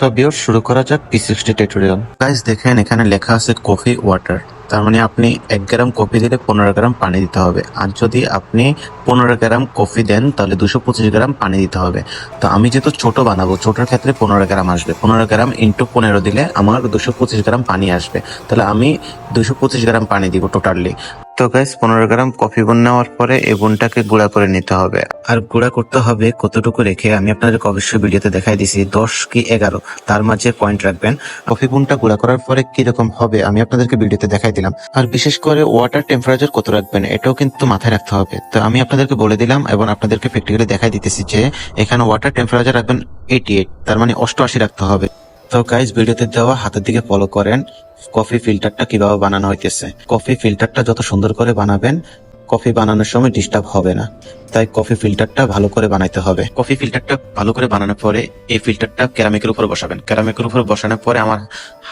তো ভিউয়ার্স, শুরু করা যাক P60 টিউটোরিয়াল। গাইস দেখেন, এখানে লেখা আছে কফি ওয়াটার। তার মানে আপনি 1 গ্রাম কফি দিলে 15 গ্রাম পানি দিতে হবে। আর যদি আপনি 15 গ্রাম কফি দেন তাহলে 225 গ্রাম পানি দিতে হবে। তো আমি যেহেতু ছোট বানাবো, ছোটোর ক্ষেত্রে 15 গ্রাম আসবে। 15 গ্রাম ইন্টু 15 দিলে আমার 225 গ্রাম পানি আসবে। তাহলে আমি 225 গ্রাম পানি দিব টোটালি। তো গাইস, 15 গ্রাম কফি বোন নেওয়ার পরে এই বোনটাকে গুঁড়া করে নিতে হবে। আর গুঁড়া করতে হবে কতটুকু রেখে আমি আপনাদেরকে অবশ্যই ভিডিওতে দেখাই দিছি, 10 কি 11 তার মাঝে পয়েন্ট রাখবেন। কফি বোনটা গুঁড়া করার পরে কিরকম হবে আমি আপনাদেরকে ভিডিওতে দেখাই দিলাম। আর বিশেষ করে ওয়াটার টেম্পারেচার কত রাখবেন এটাও কিন্তু মাথায় রাখতে হবে। তো আমি আপনাদেরকে বলে দিলাম এবং আপনাদেরকে প্র্যাকটিক্যালি দেখাই দিতেছি যে এখানে ওয়াটার টেম্পারেচার রাখবেন 88, তার মানে 88 রাখতে হবে। তো গাইস, ভিডিওতে দেওয়া হাতের দিকে ফলো করেন কফি ফিল্টারটা কিভাবে বানানো হইতেছে। কফি ফিল্টারটা যত সুন্দর করে বানাবেন, কফি বানানোর সময় ডিস্টার্ব হবে না। তাই কফি ফিল্টারটা ভালো করে বানাইতে হবে। কফি ফিল্টারটা ভালো করে বানানোর পরে এই ফিল্টারটা কেরামিকের উপর বসাবেন। কেরামিকের উপর বসানোর পরে আমার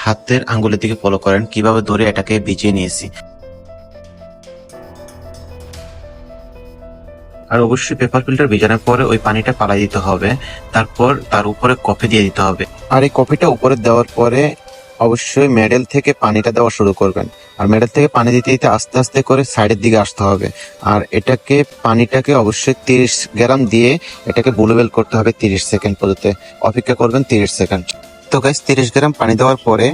হাতের আঙ্গুলের দিকে ফলো করেন কিভাবে ধরে এটাকে ভিজিয়ে নিয়েছি। আর অবশ্যই পেপার ফিল্টার ভিজানোর পরে ওই পানিটা পালাই দিতে হবে। তারপর তার উপরে কফি দিয়ে দিতে হবে। আর এই কফিটা উপরে দেওয়ার পরে অবশ্যই মেডেল থেকে পানিটা দেওয়া শুরু করবেন। আর মেডেল থেকে পানি দিতে দিতে আস্তে আস্তে করে সাইডের দিকে আসতে হবে। আর এটাকে পানিটাকে অবশ্যই 30 গ্রাম দিয়ে এটাকে বুলুবেল করতে হবে 30 সেকেন্ড পর্যন্ত। অপেক্ষা করবেন 30 সেকেন্ড। তো গাইস, 30 গ্রাম পানি দেওয়ার পরে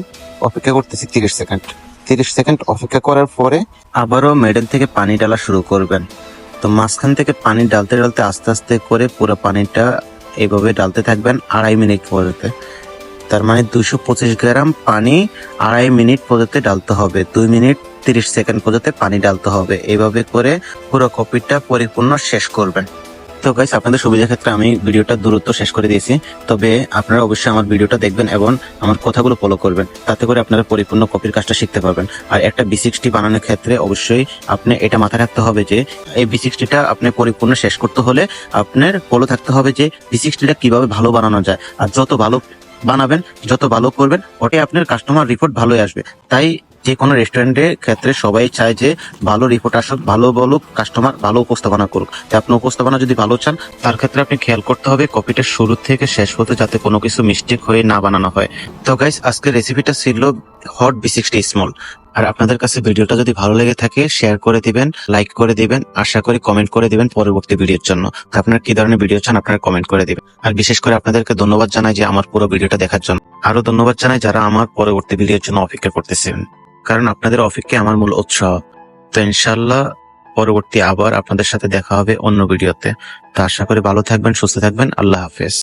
অপেক্ষা করতেছি 30 সেকেন্ড। 30 সেকেন্ড অপেক্ষা করার পরে আবারও মেডেল থেকে পানি ঢালা শুরু করবেন। তো মাঝখান থেকে পানি ডালতে ডালতে আস্তে আস্তে করে পুরো পানিটা এইভাবে ডালতে থাকবেন 2.5 মিনিট পর্যন্ত। তার মানে 225 গ্রাম পানি 2.5 মিনিট পর্যন্ত ডালতে হবে। 2 মিনিট 30 সেকেন্ড পর্যন্ত পানি ডালতে হবে। এইভাবে করে পুরো কফিটা পরিপূর্ণ শেষ করবেন। তো গাইস, আপনাদের সুবিধার ক্ষেত্রে আমি ভিডিওটা দ্রুত শেষ করে দিয়েছি। তবে আপনারা অবশ্যই আমার ভিডিওটা দেখবেন এবং আমার কথাগুলো ফলো করবেন। তাতে করে আপনারা পরিপূর্ণ কপির কাজটা শিখতে পারবেন। আর একটা B60 বানানোর ক্ষেত্রে অবশ্যই আপনি এটা মাথায় রাখতে হবে যে এই B60টা আপনি পরিপূর্ণ শেষ করতে হলে আপনার ফলো থাকতে হবে যে B60টা কিভাবে ভালো বানানো যায়। আর যত ভালো বানাবেন, যত ভালো করবেন, ওটাই আপনার কাস্টমার রিপোর্ট ভালোই আসবে। তাই যে কোনো রেস্টুরেন্টের ক্ষেত্রে সবাই চায় যে ভালো রিপোর্ট আসুক, ভালো বলুক, কাস্টমার ভালো উপস্থাপনা করুক। আপনি উপস্থাপনা যদি ভালো চান তার ক্ষেত্রে আপনি খেয়াল করতে হবে কপিটা শুরু থেকে শেষ পর্যন্ত যাতে কোনো কিছু মিস্টেক হয়ে না বানানো হয়। তো গাইস, আজকের রেসিপিটা ছিল হট B60 স্মল। আর আপনাদের কাছে ভিডিওটা যদি ভালো লেগে থাকে শেয়ার করে দিবেন, লাইক করে দিবেন, আশা করি কমেন্ট করে দিবেন পরবর্তী ভিডিওর জন্য। আপনারা কি ধরনের ভিডিও চান আপনারা কমেন্ট করে দিবেন। আর বিশেষ করে আপনাদেরকে ধন্যবাদ জানাই যে আমার পুরো ভিডিওটা দেখার জন্য। আরো ধন্যবাদ জানাই যারা আমার পরবর্তী ভিডিওর জন্য অপেক্ষা করতেছেন, কারণ আপনাদের অপেক্ষায় আমার মূল উৎসাহ। তো ইনশাল্লাহ পরবর্তী আবার আপনাদের সাথে দেখা হবে অন্য ভিডিওতে। তো আশা করি ভালো থাকবেন, সুস্থ থাকবেন। আল্লাহ হাফেজ।